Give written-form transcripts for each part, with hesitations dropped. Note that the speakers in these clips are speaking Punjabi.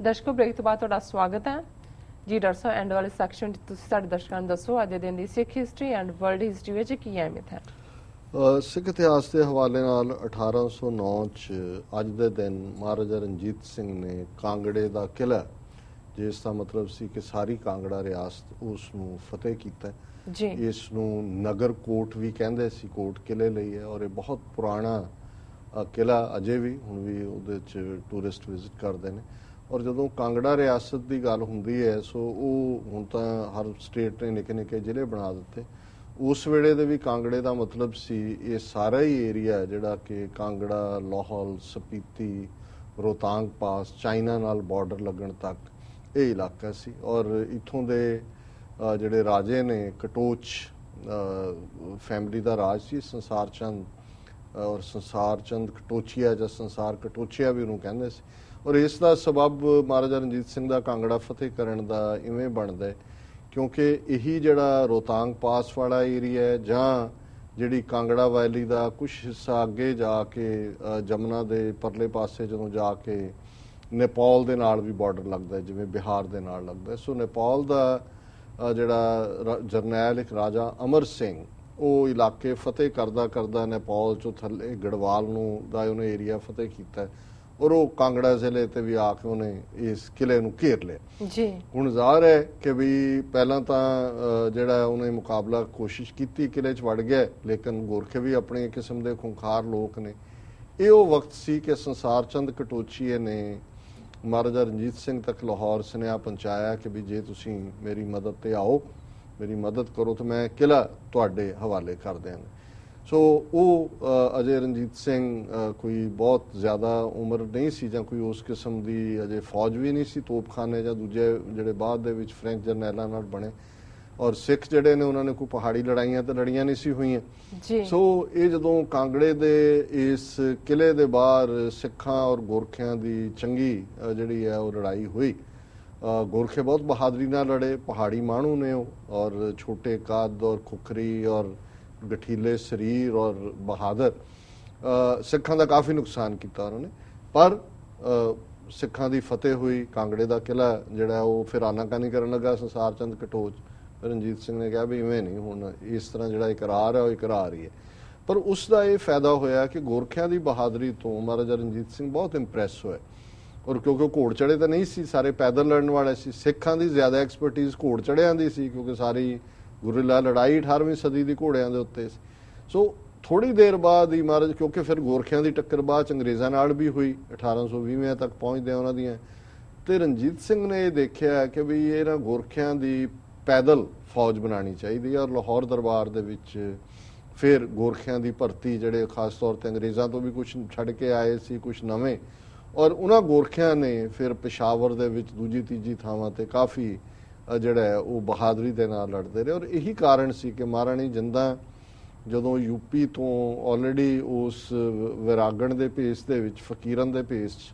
ਦਰਸ਼ਕੋ ਬ੍ਰੇਕ ਤੋਂ ਬਾਅਦ ਤੁਹਾਡਾ ਸਵਾਗਤ ਹੈ ਜੀ। ਡਾਕਟਰ ਸਾਹਿਬ ਐਂਡ ਵਾਲੇ ਸੈਕਸ਼ਨ 'ਚ ਤੁਸੀਂ ਸਾਡੇ ਦਰਸ਼ਕਾਂ ਨੂੰ ਦੱਸੋ ਅੱਜ ਦੇ ਦਿਨ ਦੀ ਸਿੱਖ ਹਿਸਟਰੀ ਐਂਡ ਵਰਲਡ ਹਿਸਟਰੀ ਵਿੱਚ ਕੀ ਅਹਿਮੀਅਤ ਹੈ। ਸਿੱਖ ਇਤਿਹਾਸ ਦੇ ਹਵਾਲੇ ਨਾਲ 1809 'ਚ ਅੱਜ ਦੇ ਦਿਨ ਮਹਾਰਾਜਾ ਰਣਜੀਤ ਸਿੰਘ ਨੇ ਕਾਂਗੜੇ ਦਾ ਕਿਲ੍ਹਾ, ਜਿਸ ਦਾ ਮਤਲਬ ਸੀ ਕਿ ਸਾਰੀ ਕਾਂਗੜਾ ਰਿਆਸਤ, ਉਸ ਨੂੰ ਫਤਿਹ ਕੀਤਾ ਜੀ। ਇਸ ਨੂੰ ਨਗਰ ਕੋਟ ਵੀ ਕਹਿੰਦੇ ਸੀ, ਕੋਟ ਕਿਲ੍ਹੇ ਲਈ ਹੈ ਔਰ ਇਹ ਬਹੁਤ ਪੁਰਾਣਾ ਕਿਲ੍ਹਾ ਅਜੇ ਵੀ ਹੁਣ ਵੀ ਉਹਦੇ 'ਚ ਟੂਰਿਸਟ ਵਿਜ਼ਿਟ ਕਰਦੇ ਨੇ। ਔਰ ਜਦੋਂ ਕਾਂਗੜਾ ਰਿਆਸਤ ਦੀ ਗੱਲ ਹੁੰਦੀ ਹੈ ਸੋ ਉਹ ਹੁਣ ਤਾਂ ਹਰ ਸਟੇਟ ਨੇ ਨਿੱਕੇ ਨਿੱਕੇ ਜ਼ਿਲ੍ਹੇ ਬਣਾ ਦਿੱਤੇ। ਉਸ ਵੇਲੇ ਦੇ ਵੀ ਕਾਂਗੜੇ ਦਾ ਮਤਲਬ ਸੀ ਇਹ ਸਾਰਾ ਹੀ ਏਰੀਆ ਜਿਹੜਾ ਕਿ ਕਾਂਗੜਾ, ਲਾਹੌਲ, ਸਪੀਤੀ, ਰੋਹਤਾਂਗ ਪਾਸ, ਚਾਈਨਾ ਨਾਲ ਬਾਰਡਰ ਲੱਗਣ ਤੱਕ ਇਹ ਇਲਾਕਾ ਸੀ। ਔਰ ਇੱਥੋਂ ਦੇ ਜਿਹੜੇ ਰਾਜੇ ਨੇ, ਕਟੋਚ ਫੈਮਿਲੀ ਦਾ ਰਾਜ ਸੀ, ਸੰਸਾਰ ਚੰਦ ਔਰ ਸੰਸਾਰ ਚੰਦ ਕਟੋਚੀਆ ਜਾਂ ਸੰਸਾਰ ਕਟੋਚੀਆ ਵੀ ਉਹਨੂੰ ਕਹਿੰਦੇ ਸੀ। ਔਰ ਇਸ ਦਾ ਸਬਬ ਮਹਾਰਾਜਾ ਰਣਜੀਤ ਸਿੰਘ ਦਾ ਕਾਂਗੜਾ ਫਤਿਹ ਕਰਨ ਦਾ ਇਵੇਂ ਬਣਦਾ ਕਿਉਂਕਿ ਇਹੀ ਜਿਹੜਾ ਰੋਹਤਾਂਗ ਪਾਸ ਵਾਲਾ ਏਰੀਆ ਹੈ ਜਾਂ ਜਿਹੜੀ ਕਾਂਗੜਾ ਵੈਲੀ ਦਾ ਕੁਝ ਹਿੱਸਾ ਅੱਗੇ ਜਾ ਕੇ ਜਮਨਾ ਦੇ ਪਰਲੇ ਪਾਸੇ ਜਦੋਂ ਜਾ ਕੇ ਨੇਪਾਲ ਦੇ ਨਾਲ ਵੀ ਬਾਰਡਰ ਲੱਗਦਾ, ਜਿਵੇਂ ਬਿਹਾਰ ਦੇ ਨਾਲ ਲੱਗਦਾ। ਸੋ ਨੇਪਾਲ ਦਾ ਜਿਹੜਾ ਜਰਨੈਲ ਇੱਕ ਰਾਜਾ ਅਮਰ ਸਿੰਘ, ਉਹ ਇਲਾਕੇ ਫਤਿਹ ਕਰਦਾ ਕਰਦਾ ਨੇਪਾਲ ਚੋਂ ਥੱਲੇ ਗੜਵਾਲ ਨੂੰ ਦਾ ਉਹਨੇ ਏਰੀਆ ਫਤਿਹ ਕੀਤਾ ਔਰ ਉਹ ਕਾਂਗੜਾ ਜ਼ਿਲ੍ਹੇ ਤੇ ਵੀ ਆ ਕੇ ਉਹਨੇ ਇਸ ਕਿਲੇ ਨੂੰ ਘੇਰ ਲਿਆ ਜੀ। ਹੁਣ ਜ਼ਾਹਰ ਹੈ ਕਿ ਵੀ ਪਹਿਲਾਂ ਤਾਂ ਜਿਹੜਾ ਉਹਨੇ ਮੁਕਾਬਲਾ ਕੋਸ਼ਿਸ਼ ਕੀਤੀ, ਕਿਲੇ 'ਚ ਵੜ ਗਿਆ, ਲੇਕਿਨ ਗੋਰਖੇ ਵੀ ਆਪਣੇ ਕਿਸਮ ਦੇ ਖੁੰਖਾਰ ਲੋਕ ਨੇ। ਇਹ ਉਹ ਵਕਤ ਸੀ ਕਿ ਸੰਸਾਰ ਚੰਦ ਕਟੋਚੀਏ ਨੇ ਮਹਾਰਾਜਾ ਰਣਜੀਤ ਸਿੰਘ ਤੱਕ ਲਾਹੌਰ ਸੁਨੇਹਾ ਪਹੁੰਚਾਇਆ ਕਿ ਵੀ ਜੇ ਤੁਸੀਂ ਮੇਰੀ ਮਦਦ ਤੇ ਆਓ, ਮੇਰੀ ਮਦਦ ਕਰੋ ਤਾਂ ਮੈਂ ਕਿਲ੍ਹਾ ਤੁਹਾਡੇ ਹਵਾਲੇ ਕਰ ਦਿਆਂਗਾ। ਸੋ ਉਹ ਅਜੇ ਰਣਜੀਤ ਸਿੰਘ ਕੋਈ ਬਹੁਤ ਜ਼ਿਆਦਾ ਉਮਰ ਨਹੀਂ ਸੀ ਜਾਂ ਕੋਈ ਉਸ ਕਿਸਮ ਦੀ ਅਜੇ ਫੌਜ ਵੀ ਨਹੀਂ ਸੀ, ਤੋਪਖਾਨੇ ਜਾਂ ਦੂਜੇ ਜਿਹੜੇ ਬਾਅਦ ਦੇ ਵਿੱਚ ਫਰੈਂਚ ਜਰਨੈਲਾਂ ਨਾਲ ਬਣੇ। ਔਰ ਸਿੱਖ ਜਿਹੜੇ ਨੇ ਉਹਨਾਂ ਨੇ ਕੋਈ ਪਹਾੜੀ ਲੜਾਈਆਂ ਤਾਂ ਲੜੀਆਂ ਨਹੀਂ ਸੀ ਹੋਈਆਂ ਜੀ। ਸੋ ਇਹ ਜਦੋਂ ਕਾਂਗੜੇ ਦੇ ਇਸ ਕਿਲੇ ਦੇ ਬਾਹਰ ਸਿੱਖਾਂ ਔਰ ਗੋਰਖਿਆਂ ਦੀ ਚੰਗੀ ਜਿਹੜੀ ਹੈ ਉਹ ਲੜਾਈ ਹੋਈ। ਗੋਰਖੇ ਬਹੁਤ ਬਹਾਦਰੀ ਨਾਲ ਲੜੇ, ਪਹਾੜੀ ਮਾਣੂ ਨੇ ਉਹ, ਔਰ ਛੋਟੇ ਕੱਦ ਔਰ ਖੁਖਰੀ ਔਰ ਗਠੀਲੇ ਸਰੀਰ ਔਰ ਬਹਾਦਰ। ਸਿੱਖਾਂ ਦਾ ਕਾਫੀ ਨੁਕਸਾਨ ਕੀਤਾ ਉਹਨਾਂ ਨੇ, ਪਰ ਸਿੱਖਾਂ ਦੀ ਫਤਿਹ ਹੋਈ। ਕਾਂਗੜੇ ਦਾ ਕਿਲ੍ਹਾ ਜਿਹੜਾ ਉਹ ਫਿਰ ਆਨਾਕਾਨੀ ਕਰਨ ਲੱਗਾ ਸੰਸਾਰ ਚੰਦ ਕਟੋਚ। ਰਣਜੀਤ ਸਿੰਘ ਨੇ ਕਿਹਾ ਵੀ ਇਵੇਂ ਨਹੀਂ, ਹੁਣ ਇਸ ਤਰ੍ਹਾਂ ਜਿਹੜਾ ਇਕਰਾਰ ਹੈ ਉਹ ਇਕਰਾਰ ਹੀ ਹੈ। ਪਰ ਉਸ ਦਾ ਇਹ ਫਾਇਦਾ ਹੋਇਆ ਕਿ ਗੋਰਖਿਆਂ ਦੀ ਬਹਾਦਰੀ ਤੋਂ ਮਹਾਰਾਜਾ ਰਣਜੀਤ ਸਿੰਘ ਬਹੁਤ ਇੰਪ੍ਰੈਸ ਹੋਏ। ਔਰ ਕਿਉਂਕਿ ਉਹ ਘੋੜ ਚੜੇ ਤਾਂ ਨਹੀਂ ਸੀ, ਸਾਰੇ ਪੈਦਲ ਲੜਨ ਵਾਲੇ ਸੀ। ਸਿੱਖਾਂ ਦੀ ਜ਼ਿਆਦਾ ਐਕਸਪਰਟੀਜ਼ ਘੋੜ ਚੜਿਆਂ ਦੀ ਸੀ ਕਿਉਂਕਿ ਸਾਰੀ ਗੁਰਿਲਾ ਲੜਾਈ 18ਵੀਂ ਸਦੀ ਦੀ ਘੋੜਿਆਂ ਦੇ ਉੱਤੇ ਸੀ। ਸੋ ਥੋੜੀ ਦੇਰ ਬਾਅਦ ਹੀ ਮਹਾਰਾਜ, ਕਿਉਂਕਿ ਫਿਰ ਗੋਰਖਿਆਂ ਦੀ ਟੱਕਰ ਬਾਅਦ ਚ ਅੰਗਰੇਜ਼ਾਂ ਨਾਲ ਵੀ ਹੋਈ 1820 ਤੱਕ ਪਹੁੰਚਦੇ ਉਹਨਾਂ ਦੀਆਂ, ਤੇ ਰਣਜੀਤ ਸਿੰਘ ਨੇ ਇਹ ਦੇਖਿਆ ਕਿ ਵੀ ਇਹਨਾਂ ਗੋਰਖਿਆਂ ਦੀ ਪੈਦਲ ਫੌਜ ਬਣਾਉਣੀ ਚਾਹੀਦੀ ਹੈ। ਔਰ ਲਾਹੌਰ ਦਰਬਾਰ ਦੇ ਵਿੱਚ ਫਿਰ ਗੋਰਖਿਆਂ ਦੀ ਭਰਤੀ, ਜਿਹੜੇ ਖਾਸ ਤੌਰ ਤੇ ਅੰਗਰੇਜ਼ਾਂ ਤੋਂ ਵੀ ਕੁਝ ਛੱਡ ਕੇ ਆਏ ਸੀ, ਕੁਝ ਨਵੇਂ, ਔਰ ਉਹਨਾਂ ਗੋਰਖਿਆਂ ਨੇ ਫਿਰ ਪਿਸ਼ਾਵਰ ਦੇ ਵਿੱਚ ਦੂਜੀ ਤੀਜੀ ਥਾਵਾਂ ਤੇ ਕਾਫੀ ਜਿਹੜਾ ਹੈ ਉਹ ਬਹਾਦਰੀ ਦੇ ਨਾਲ ਲੜਦੇ ਰਹੇ। ਔਰ ਇਹੀ ਕਾਰਨ ਸੀ ਕਿ ਮਹਾਰਾਣੀ ਜਿੰਦਾਂ ਜਦੋਂ ਯੂਪੀ ਤੋਂ ਆਲਰੇਡੀ ਉਸ ਵਿਰਾਗਣ ਦੇ ਭੇਸ ਦੇ ਵਿੱਚ, ਫਕੀਰਨ ਦੇ ਭੇਸ 'ਚ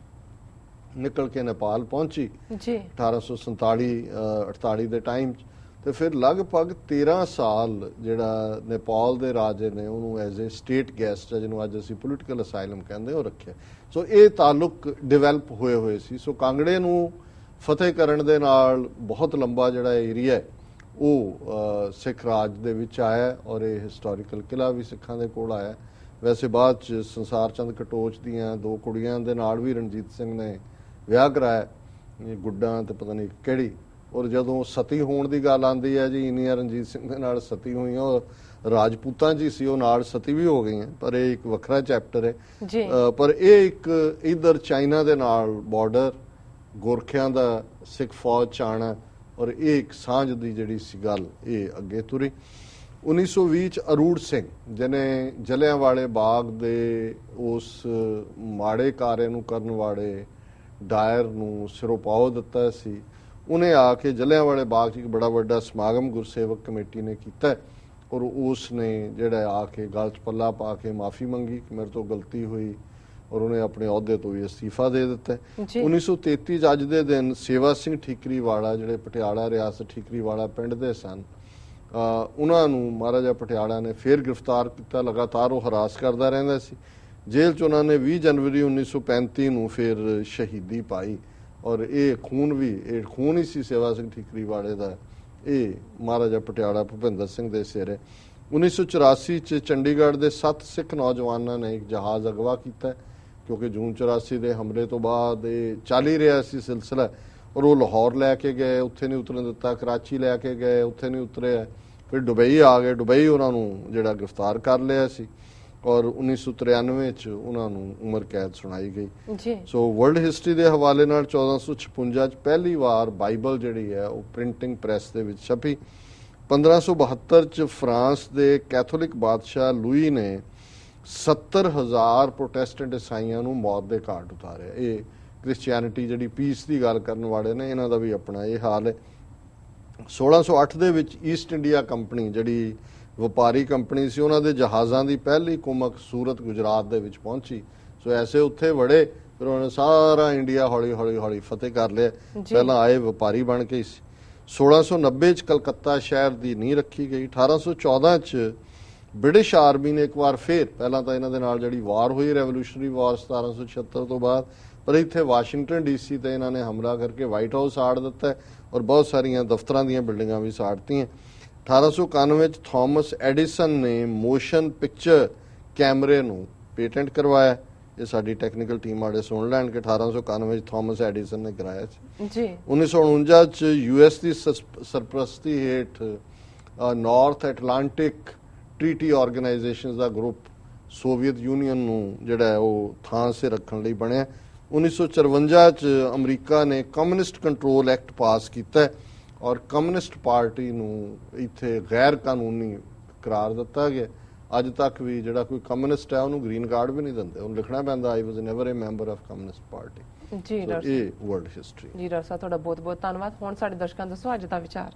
ਨਿਕਲ ਕੇ ਨੇਪਾਲ ਪਹੁੰਚੀ 1847-48 ਦੇ ਟਾਈਮ 'ਚ, ਤੇ ਫਿਰ ਲਗਭਗ 13 ਸਾਲ ਜਿਹੜਾ ਨੇਪਾਲ ਦੇ ਰਾਜੇ ਨੇ ਉਹਨੂੰ ਐਜ਼ ਏ ਸਟੇਟ ਗੈਸਟ, ਜਿਹਨੂੰ ਅੱਜ ਅਸੀਂ ਪੋਲੀਟੀਕਲ ਅਸਾਈਲਮ ਕਹਿੰਦੇ, ਉਹ ਰੱਖਿਆ। ਸੋ ਇਹ ਤਾਲੁਕ ਡਿਵੈਲਪ ਹੋਏ ਸੀ। ਸੋ ਕਾਂਗੜੇ ਨੂੰ ਫਤਿਹ ਕਰਨ ਦੇ ਨਾਲ ਬਹੁਤ ਲੰਬਾ ਜਿਹੜਾ ਏਰੀਆ ਉਹ ਸਿੱਖ ਰਾਜ ਦੇ ਵਿੱਚ ਆਇਆ ਔਰ ਇਹ ਹਿਸਟੋਰੀਕਲ ਕਿਲ੍ਹਾ ਵੀ ਸਿੱਖਾਂ ਦੇ ਕੋਲ ਆਇਆ। ਵੈਸੇ ਬਾਅਦ ਚ ਸੰਸਾਰ ਚੰਦ ਕਟੋਚ ਦੀਆਂ 2 ਕੁੜੀਆਂ ਦੇ ਨਾਲ ਵੀ ਰਣਜੀਤ ਸਿੰਘ ਨੇ ਵਿਆਹ ਕਰਾਇਆ, ਗੁੱਡਾਂ ਤੇ ਪਤਾ ਨਹੀਂ ਕਿਹੜੀ। ਔਰ ਜਦੋਂ ਸਤੀ ਹੋਣ ਦੀ ਗੱਲ ਆਉਂਦੀ ਹੈ ਜੀ, ਇੰਨੀਆਂ ਰਣਜੀਤ ਸਿੰਘ ਦੇ ਨਾਲ ਸਤੀ ਹੋਈਆਂ, ਔਰ ਰਾਜਪੂਤਾਂ ਜੀ ਸੀ, ਉਹ ਨਾਲ ਸਤੀ ਵੀ ਹੋ ਗਈਆਂ, ਪਰ ਇਹ ਇੱਕ ਵੱਖਰਾ ਚੈਪਟਰ ਹੈ। ਪਰ ਇਹ ਇੱਕ ਇਧਰ ਚਾਈਨਾ ਦੇ ਨਾਲ ਬਾਰਡਰ, ਗੋਰਖਿਆਂ ਦਾ ਸਿੱਖ ਫੌਜ ਚ ਆਉਣਾ, ਔਰ ਇਹ ਇੱਕ ਸਾਂਝ ਦੀ ਜਿਹੜੀ ਸੀ ਗੱਲ, ਇਹ ਅੱਗੇ ਤੁਰੀ। 1920 ਚ ਅਰੂੜ ਸਿੰਘ, ਜਿਹਨੇ ਜਲਿਆਂਵਾਲੇ ਬਾਗ ਦੇ ਉਸ ਮਾੜੇ ਕਾਰੇ ਨੂੰ ਕਰਨ ਵਾਲੇ ਡਾਇਰ ਨੂੰ ਸਿਰੋਪਾਓ ਦਿੱਤਾ ਸੀ, ਉਹਨੇ ਆ ਕੇ ਜਲਿਆਂਵਾਲੇ ਬਾਗ 'ਚ ਇੱਕ ਬੜਾ ਵੱਡਾ ਸਮਾਗਮ ਗੁਰਸੇਵਕ ਕਮੇਟੀ ਨੇ ਕੀਤਾ ਔਰ ਉਸ ਨੇ ਜਿਹੜਾ ਆ ਕੇ ਗਲ 'ਚ ਪੱਲਾ ਪਾ ਕੇ ਮਾਫੀ ਮੰਗੀ ਕਿ ਮੇਰੇ ਤੋਂ ਗਲਤੀ ਹੋਈ, ਔਰ ਉਹਨੇ ਆਪਣੇ ਅਹੁਦੇ ਤੋਂ ਵੀ ਅਸਤੀਫਾ ਦੇ ਦਿੱਤਾ। 1933 ਚ ਅੱਜ ਦੇ ਦਿਨ ਸੇਵਾ ਸਿੰਘ ਠੀਕਰੀਵਾਲਾ, ਜਿਹੜੇ ਪਟਿਆਲਾ ਰਿਆਸਤ ਠੀਕਰੀਵਾਲਾ ਪਿੰਡ ਦੇ ਸਨ, ਉਹਨਾਂ ਨੂੰ ਮਹਾਰਾਜਾ ਪਟਿਆਲਾ ਨੇ ਫਿਰ ਗ੍ਰਿਫਤਾਰ ਕੀਤਾ। ਲਗਾਤਾਰ ਉਹ ਹਰਾਸ ਕਰਦਾ ਰਹਿੰਦਾ ਸੀ। ਜੇਲ੍ਹ 'ਚ ਉਹਨਾਂ ਨੇ 20 ਜਨਵਰੀ 1935 ਨੂੰ ਫਿਰ ਸ਼ਹੀਦੀ ਪਾਈ ਔਰ ਇਹ ਖੂਨ ਹੀ ਸੀ ਸੇਵਾ ਸਿੰਘ ਠੀਕਰੀ ਵਾਲੇ ਦਾ, ਇਹ ਮਹਾਰਾਜਾ ਪਟਿਆਲਾ ਭੁਪਿੰਦਰ ਸਿੰਘ ਦੇ ਸਿਰ ਹੈ। 1984 ਚ ਚੰਡੀਗੜ੍ਹ ਦੇ 7 ਸਿੱਖ ਨੌਜਵਾਨਾਂ ਨੇ ਇੱਕ ਜਹਾਜ਼ ਅਗਵਾ ਕੀਤਾ, ਕਿਉਂਕਿ ਜੂਨ 84 ਦੇ ਹਮਲੇ ਤੋਂ ਬਾਅਦ ਇਹ ਚੱਲ ਹੀ ਰਿਹਾ ਸੀ ਸਿਲਸਿਲਾ, ਔਰ ਉਹ ਲਾਹੌਰ ਲੈ ਕੇ ਗਏ, ਉੱਥੇ ਨਹੀਂ ਉਤਰਨ ਦਿੱਤਾ, ਕਰਾਚੀ ਲੈ ਕੇ ਗਏ, ਉੱਥੇ ਨਹੀਂ ਉਤਰੇ, ਫਿਰ ਦੁਬਈ ਆ ਗਏ, ਦੁਬਈ ਉਹਨਾਂ ਨੂੰ ਜਿਹੜਾ ਗ੍ਰਿਫਤਾਰ ਕਰ ਲਿਆ ਸੀ, ਔਰ 1993 ਚ ਉਹਨਾਂ ਨੂੰ ਉਮਰ ਕੈਦ ਸੁਣਾਈ ਗਈ ਜੀ। ਸੋ ਵਰਲਡ ਹਿਸਟਰੀ ਦੇ ਹਵਾਲੇ ਨਾਲ 1456 ਚ ਪਹਿਲੀ ਵਾਰ ਬਾਈਬਲ ਜਿਹੜੀ ਹੈ ਉਹ ਪ੍ਰਿੰਟਿੰਗ ਪ੍ਰੈਸ ਦੇ ਵਿੱਚ ਛਪੀ। 1572 ਚ ਫਰਾਂਸ ਦੇ ਕੈਥੋਲਿਕ ਬਾਦਸ਼ਾਹ ਲੂਈ ਨੇ 70,000 ਪ੍ਰੋਟੈਸਟੈਂਟ ਈਸਾਈਆਂ ਨੂੰ ਮੌਤ ਦੇ ਘਾਟ ਉਤਾਰਿਆ। ਇਹ ਕ੍ਰਿਸਚੀਅਨਿਟੀ ਜਿਹੜੀ ਪੀਸ ਦੀ ਗੱਲ ਕਰਨ ਵਾਲੇ ਨੇ, ਇਹਨਾਂ ਦਾ ਵੀ ਆਪਣਾ ਇਹ ਹਾਲ ਹੈ। 1608 ਦੇ ਵਿੱਚ ਈਸਟ ਇੰਡੀਆ ਕੰਪਨੀ ਜਿਹੜੀ ਵਪਾਰੀ ਕੰਪਨੀ ਸੀ, ਉਹਨਾਂ ਦੇ ਜਹਾਜ਼ਾਂ ਦੀ ਪਹਿਲੀ ਕੁਮਕ ਸੂਰਤ ਗੁਜਰਾਤ ਦੇ ਵਿੱਚ ਪਹੁੰਚੀ। ਸੋ ਐਸੇ ਉੱਥੇ ਵੜੇ, ਫਿਰ ਉਹਨਾਂ ਨੇ ਸਾਰਾ ਇੰਡੀਆ ਹੌਲੀ ਫਤਿਹ ਕਰ ਲਿਆ। ਪਹਿਲਾਂ ਆਏ ਵਪਾਰੀ ਬਣ ਕੇ ਸੀ। 1690 ਚ ਕਲਕੱਤਾ ਸ਼ਹਿਰ ਦੀ ਨੀਂਹ ਰੱਖੀ ਗਈ। 1814 ਚ ਬ੍ਰਿਟਿਸ਼ ਆਰਮੀ ਨੇ ਇੱਕ ਵਾਰ ਫੇਰ, ਪਹਿਲਾਂ ਤਾਂ ਇਹਨਾਂ ਦੇ ਨਾਲ ਜਿਹੜੀ ਵਾਰ ਹੋਈ ਰੈਵੋਲੂਸ਼ਨਰੀ ਵਾਰ 1776 ਤੋਂ ਬਾਅਦ, ਪਰ ਇੱਥੇ ਵਾਸ਼ਿੰਗਟਨ ਡੀਸੀ ਤੇ ਇਹਨਾਂ ਨੇ ਹਮਲਾ ਕਰਕੇ ਵਾਈਟ ਹਾਊਸ ਸਾੜ ਦਿੱਤਾ ਔਰ ਬਹੁਤ ਸਾਰੀਆਂ ਦਫ਼ਤਰਾਂ ਦੀਆਂ ਬਿਲਡਿੰਗਾਂ ਵੀ ਸਾੜਤੀਆਂ। 1891 ਚ ਥਾਮਸ ਐਡੀਸਨ ਨੇ ਮੋਸ਼ਨ ਪਿਕਚਰ ਕੈਮਰੇ ਨੂੰ ਪੇਟੈਂਟ ਕਰਵਾਇਆ। ਇਹ ਸਾਡੀ ਟੈਕਨੀਕਲ ਟੀਮ ਵਾਲੇ ਸੁਣ ਲੈਣ ਕਿ 1891 ਚ ਥਾਮਸ ਐਡੀਸਨ ਨੇ ਕਰਾਇਆ ਸੀ ਜੀ। 1949 ਚ ਯੂਐਸ ਦੀ ਸਰਪ੍ਰਸਤੀ ਹੇਠ ਨਾਰਥ ਐਟਲਾਂਟਿਕ ਟ੍ਰੀਟੀ ਆਰਗੇਨਾਈਜੇਸ਼ਨਸ ਦਾ ਗਰੁੱਪ ਸੋਵੀਅਤ ਯੂਨੀਅਨ ਨੂੰ ਜਿਹੜਾ ਹੈ ਉਹ ਥਾਂ ਸੇ ਰੱਖਣ ਲਈ ਬਣਿਆ। 1954 ਚ ਅਮਰੀਕਾ ਨੇ ਕਮਿਊਨਿਸਟ ਕੰਟਰੋਲ ਐਕਟ ਪਾਸ ਕੀਤਾ ਔਰ ਕਮਿਊਨਿਸਟ ਪਾਰਟੀ ਨੂੰ ਇੱਥੇ ਗੈਰ ਕਾਨੂੰਨੀ ਕਰਾਰ ਦਿੱਤਾ ਗਿਆ। ਅੱਜ ਤੱਕ ਵੀ ਜਿਹੜਾ ਕੋਈ ਕਮਿਊਨਿਸਟ ਹੈ ਉਹਨੂੰ ਗ੍ਰੀਨ ਕਾਰਡ ਵੀ ਨਹੀਂ ਦਿੰਦੇ, ਉਹਨੂੰ ਲਿਖਣਾ ਪੈਂਦਾ I was never a member of communist party. ਜੀ ਡਾਕਟਰ, ਇਹ ਵਰਲਡ ਹਿਸਟਰੀ। ਜੀ ਡਾਕਟਰ ਸਾਹਿਬ, ਤੁਹਾਡਾ ਬਹੁਤ ਬਹੁਤ ਧੰਨਵਾਦ। ਹੁਣ ਸਾਡੇ ਦਰਸ਼ਕਾਂ ਦੱਸੋ ਅੱਜ ਦਾ ਵਿਚਾਰ।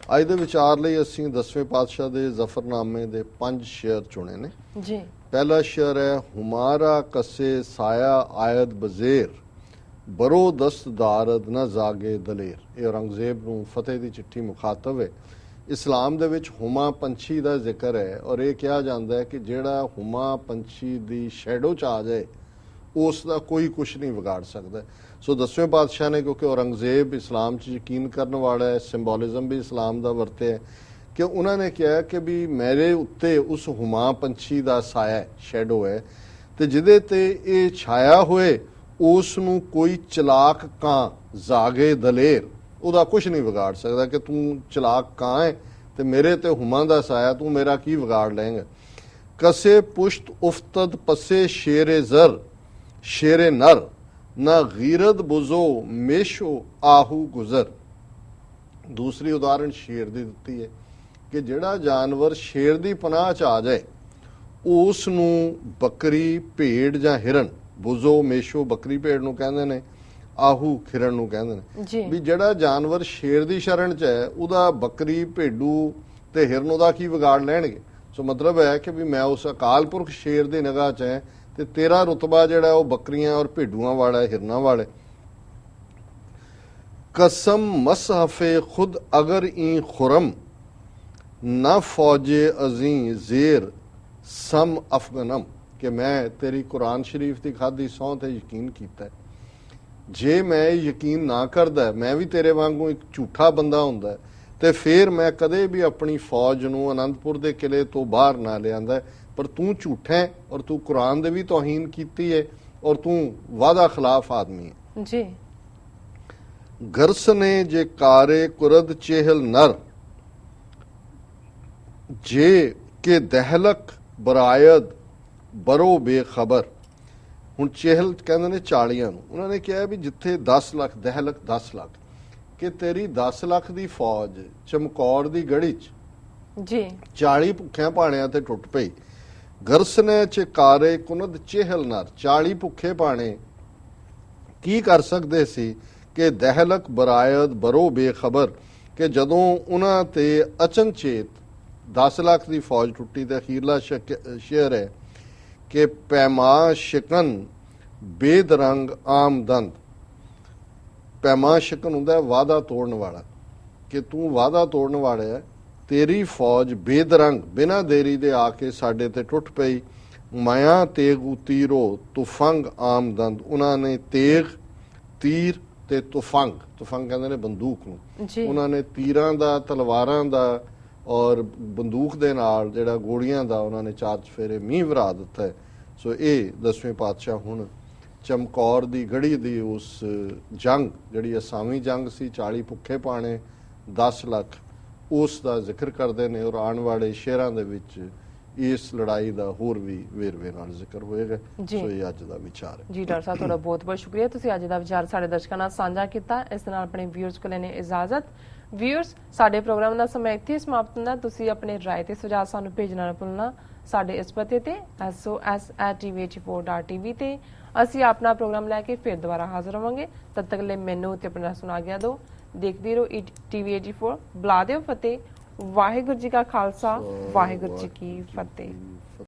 ਅੱਜ ਦੇ ਵਿਚਾਰ ਲਈ ਅਸੀਂ 10ਵੇਂ ਪਾਤਸ਼ਾਹ ਦੇ ਜ਼ਫਰਨਾਮੇ ਦੇ 5 ਸ਼ੇਅਰ ਚੁਣੇ ਨੇ ਜੀ। ਪਹਿਲਾ ਸ਼ੇਅਰ ਹੈ, ਹੁਮਾਰਾ ਕਸੇ ਸਾਇਆ ਆਇਦ ਬਜ਼ੇਰ ਬਰੋ ਦਸਤ ਦਾਰਦ ਨਾ ਜਾਗੇ ਦਲੇਰ। ਇਹ ਔਰੰਗਜ਼ੇਬ ਨੂੰ ਫਤਿਹ ਦੀ ਚਿੱਠੀ ਮੁਖਾਤਬ ਹੈ। ਇਸਲਾਮ ਦੇ ਵਿੱਚ ਹੁਮਾ ਪੰਛੀ ਦਾ ਜ਼ਿਕਰ ਹੈ ਔਰ ਇਹ ਕਿਹਾ ਜਾਂਦਾ ਹੈ ਕਿ ਜਿਹੜਾ ਹੁਮਾ ਪੰਛੀ ਦੀ ਸ਼ੈਡੋ ਚ ਆ ਜਾਏ ਉਸ ਦਾ ਕੋਈ ਕੁਝ ਨਹੀਂ ਵਿਗਾੜ ਸਕਦਾ। ਸੋ 10ਵੇਂ ਪਾਤਸ਼ਾਹ ਨੇ, ਕਿਉਂਕਿ ਔਰੰਗਜ਼ੇਬ ਇਸਲਾਮ 'ਚ ਯਕੀਨ ਕਰਨ ਵਾਲਾ ਹੈ, ਸਿੰਬੋਲਿਜ਼ਮ ਵੀ ਇਸਲਾਮ ਦਾ ਵਰਤਿਆ, ਕਿ ਉਹਨਾਂ ਨੇ ਕਿਹਾ ਕਿ ਵੀ ਮੇਰੇ ਉੱਤੇ ਉਸ ਹੁਮਾ ਪੰਛੀ ਦਾ ਸਾਇਆ ਸ਼ੈਡੋ ਹੈ ਤੇ ਜਿਹਦੇ ਤੇ ਇਹ ਛਾਇਆ ਹੋਏ ਉਸ ਨੂੰ ਕੋਈ ਚਲਾਕ ਕਾਂ ਜਾਗੇ ਦਲੇਰ ਉਹਦਾ ਕੁਝ ਨਹੀਂ ਵਿਗਾੜ ਸਕਦਾ। ਕਿ ਤੂੰ ਚਲਾਕ ਕਾਂ ਹੈ ਤੇ ਮੇਰੇ ਤੇ ਹੁਮਾ ਦਾ ਸਾਇਆ, ਤੂੰ ਮੇਰਾ ਕੀ ਵਿਗਾੜ ਲਏਂਗਾ। ਕਸੇ ਪੁਸ਼ਤ ਉਫਤਦ ਪਸੇ ਸ਼ੇਰੇ ਜ਼ਰ ਸ਼ੇਰੇ ਨਰ ਨਾ ਗੀਰਦ ਬੁਜ਼ੋ ਮੇਸ਼ੋ ਆਹੂ ਗੁਜ਼ਰ। ਦੂਸਰੀ ਉਦਾਹਰਣ ਸ਼ੇਰ ਦੀ ਦਿੱਤੀ ਹੈ ਕਿ ਜਿਹੜਾ ਜਾਨਵਰ ਸ਼ੇਰ ਦੀ ਪਨਾਹ ਚ ਆ ਜਾਏ ਉਸ ਨੂੰ ਬੱਕਰੀ, ਭੇਡ ਜਾਂ ਹਿਰਨ, ਬੁਜ਼ੋ ਮੇਸ਼ੋ ਬੱਕਰੀ ਭੇਡ ਨੂੰ ਕਹਿੰਦੇ ਨੇ, ਆਹੂ ਹਿਰਨ ਨੂੰ ਕਹਿੰਦੇ ਨੇ, ਵੀ ਜਿਹੜਾ ਜਾਨਵਰ ਸ਼ੇਰ ਦੀ ਸ਼ਰਨ ਚ ਹੈ ਉਹਦਾ ਬੱਕਰੀ, ਭੇਡੂ ਤੇ ਹਿਰਨ ਉਹਦਾ ਕੀ ਵਿਗਾੜ ਲੈਣਗੇ। ਸੋ ਮਤਲਬ ਹੈ ਕਿ ਵੀ ਮੈਂ ਉਸ ਅਕਾਲ ਪੁਰਖ ਸ਼ੇਰ ਦੀ ਨਿਗਾਹ ਚ ਹੈ ਤੇ ਤੇਰਾ ਰੁਤਬਾ ਜਿਹੜਾ ਉਹ ਬੱਕਰੀਆਂ ਔਰ ਭੇਡੂਆਂ ਵਾਲਾ ਹੈ, ਹਿਰਨਾਂ ਵਾਲੇ। ਕਸਮ ਮਸਹਫੇ ਖੁਦ ਅਗਰ ਈ ਖੁਰਮ ਨਾ ਫੌਜੇ ਅਜ਼ੀਂ ਜ਼ੇਰ ਸਮ ਅਫਗਨਮ। ਕਿ ਮੈਂ ਤੇਰੀ ਕੁਰਾਨ ਸ਼ਰੀਫ ਦੀ ਖਾਦੀ ਸਹੁੰ ਤੇ ਯਕੀਨ ਕੀਤਾ, ਜੇ ਮੈਂ ਯਕੀਨ ਨਾ ਕਰਦਾ, ਮੈਂ ਵੀ ਤੇਰੇ ਵਾਂਗੂ ਇੱਕ ਝੂਠਾ ਬੰਦਾ ਹੁੰਦਾ ਤੇ ਫਿਰ ਮੈਂ ਕਦੇ ਵੀ ਆਪਣੀ ਫੌਜ ਨੂੰ ਅਨੰਦਪੁਰ ਦੇ ਕਿਲੇ ਤੋਂ ਬਾਹਰ ਨਾ ਲਿਆਂਦਾ। ਪਰ ਤੂੰ ਝੂਠਾ ਹੈ ਔਰ ਤੂੰ ਕੁਰਾਨ ਦੇ ਵੀ ਤੌਹੀਨ ਕੀਤੀ ਹੈ ਔਰ ਤੂੰ ਵਾਦਾ ਖਿਲਾਫ ਆਦਮੀ ਹੈ ਜੀ। ਗਰਸ ਨੇ ਜੇ ਕਾਰੇ ਕੁਰਦ ਚਹਿਲ ਨਰ ਜੇ ਕੇ ਦਹਿਲਕ ਬਰਾਇਦ ਬਰੋ ਬੇਖਬਰ। ਹੁਣ ਚਹਿਲ ਕਹਿੰਦੇ ਨੇ 40 ਨੂੰ, ਉਹਨਾਂ ਨੇ ਕਿਹਾ ਵੀ ਜਿੱਥੇ 10 ਲੱਖ ਦਹਿਲਕ 10 ਲੱਖ, ਕਿ ਤੇਰੀ 10 ਲੱਖ ਦੀ ਫੌਜ ਚਮਕੌਰ ਦੀ ਗੜੀ ਚ ਜੀ 40 ਭੁੱਖਿਆਂ ਭਾਣਿਆਂ ਤੇ ਟੁੱਟ ਪਈ। ਗਰਸ ਨੇ ਚਕਾਰੇ ਕੁਨਦ ਚਹਿਲ ਨਰ, 40 ਭੁੱਖੇ ਭਾਣੇ ਕੀ ਕਰ ਸਕਦੇ ਸੀ ਕਿ ਦਹਿਲਕ ਬਰਾਇਦ ਬਰੋ ਬੇਖਬਰ, ਕਿ ਜਦੋਂ ਉਹਨਾਂ ਤੇ ਅਚਨਚੇਤ 10 ਲੱਖ ਦੀ ਫੌਜ ਟੁੱਟੀ ਤੇ ਅਖੀਰਲਾ ਸ਼ੇਰ ਹੈ ਕਿ ਪੈਮਾ ਸ਼ਿਕਨ ਬੇਦਰੰਗ ਆਮਦੰਦ। ਪੈਮਾ ਸ਼ਿਕਨ ਹੁੰਦਾ ਵਾਦਾ ਤੋੜਨ ਵਾਲਾ, ਕਿ ਤੂੰ ਵਾਦਾ ਤੋੜਨ ਵਾਲਾ ਹੈ, ਤੇਰੀ ਫੌਜ ਬੇਦਰੰਗ ਬਿਨਾਂ ਦੇਰੀ ਦੇ ਆ ਕੇ ਸਾਡੇ ਤੇ ਟੁੱਟ ਪਈ। ਮਾਇਆ ਤੇਗ ਉਤੀਰੋ ਤੁਫੰਗ ਆਮਦੰਦ, ਉਹਨਾਂ ਨੇ ਤੇਗ, ਤੀਰ ਤੇ ਤੁਫੰਗ ਕਹਿੰਦੇ ਨੇ ਬੰਦੂਕ ਨੂੰ। ਜੀ ਉਹਨਾਂ ਨੇ ਤੀਰਾਂ ਦਾ, ਤਲਵਾਰਾਂ ਦਾ ਔਰ ਬੰਦੂਕ ਦੇ ਨਾਲ ਜਿਹੜਾ ਗੋਲੀਆਂ ਦਾ ਉਹਨਾਂ ਨੇ 4 ਚਫੇਰੇ ਮੀਂਹ ਵਰਾ ਦਿੱਤਾ ਹੈ। ਸੋ ਇਹ 10ਵੇਂ ਪਾਤਸ਼ਾਹ ਹੁਣ ਚਮਕੌਰ ਦੀ ਗੜੀ ਦੀ ਉਸ ਜੰਗ ਜਿਹੜੀ ਅਸਾਮੀ ਜੰਗ ਸੀ, 40 ਭੁੱਖੇ ਪਾਣੇ 10 ਲੱਖ, ਉਸ ਦਾ ਜ਼ਿਕਰ ਕਰਦੇ ਨੇ ਔਰ ਆਉਣ ਵਾਲੇ ਸ਼ੇਰਾਂ ਦੇ ਵਿੱਚ ਇਸ ਲੜਾਈ ਦਾ ਹੋਰ ਵੀ ਵੇਰਵੇ ਨਾਲ ਜ਼ਿਕਰ ਹੋਏਗਾ। ਸੋ ਇਹ ਅੱਜ ਦਾ ਵਿਚਾਰ ਹੈ। ਜੀ ਡਾਕਟਰ ਸਾਹਿਬ, ਤੁਹਾਡਾ ਬਹੁਤ ਬਹੁਤ ਸ਼ੁਕਰੀਆ, ਤੁਸੀਂ ਅੱਜ ਦਾ ਵਿਚਾਰ ਸਾਡੇ ਦਰਸ਼ਕਾਂ ਨਾਲ ਸਾਂਝਾ ਕੀਤਾ। ਇਸ ਦੇ ਨਾਲ ਆਪਣੇ ਵਿਊਅਰਸ ਕੋਲ ਲੈਣੇ ਇਜਾਜ਼ਤ। ਵਿਊਅਰਸ, ਸਾਡੇ ਪ੍ਰੋਗਰਾਮ ਦਾ ਸਮਾਂ ਇੱਥੇ ਸਮਾਪਤ ਹੁੰਦਾ। ਤੁਸੀਂ ਆਪਣੇ ਰਾਏ ਤੇ ਸੁਝਾਅ ਸਾਨੂੰ ਭੇਜਣਾ ਨਾ ਭੁੱਲਣਾ ਸਾਡੇ ਇਸ ਪਤੇ ਤੇ sos@tv84.tv ਤੇ। ਅਸੀਂ ਆਪਣਾ ਪ੍ਰੋਗਰਾਮ ਲੈ ਕੇ ਫਿਰ ਦੁਬਾਰਾ ਹਾਜ਼ਰ ਹੋਵਾਂਗੇ। ਤਦ ਤੱਕ ਲਈ ਮੈਨੂੰ ਤੇ ਆਪਣਾ ਸੁਣਾ ਗਿਆ ਦਿਓ। ਦੇਖਦੇ ਰਹੋ TV84। ਬੁਲਾ ਦਿਓ ਫਤਿਹ। ਵਾਹਿਗੁਰੂ ਜੀ ਕਾ ਖਾਲਸਾ, ਵਾਹਿਗੁਰੂ ਜੀ ਕੀ ਫਤਿਹ।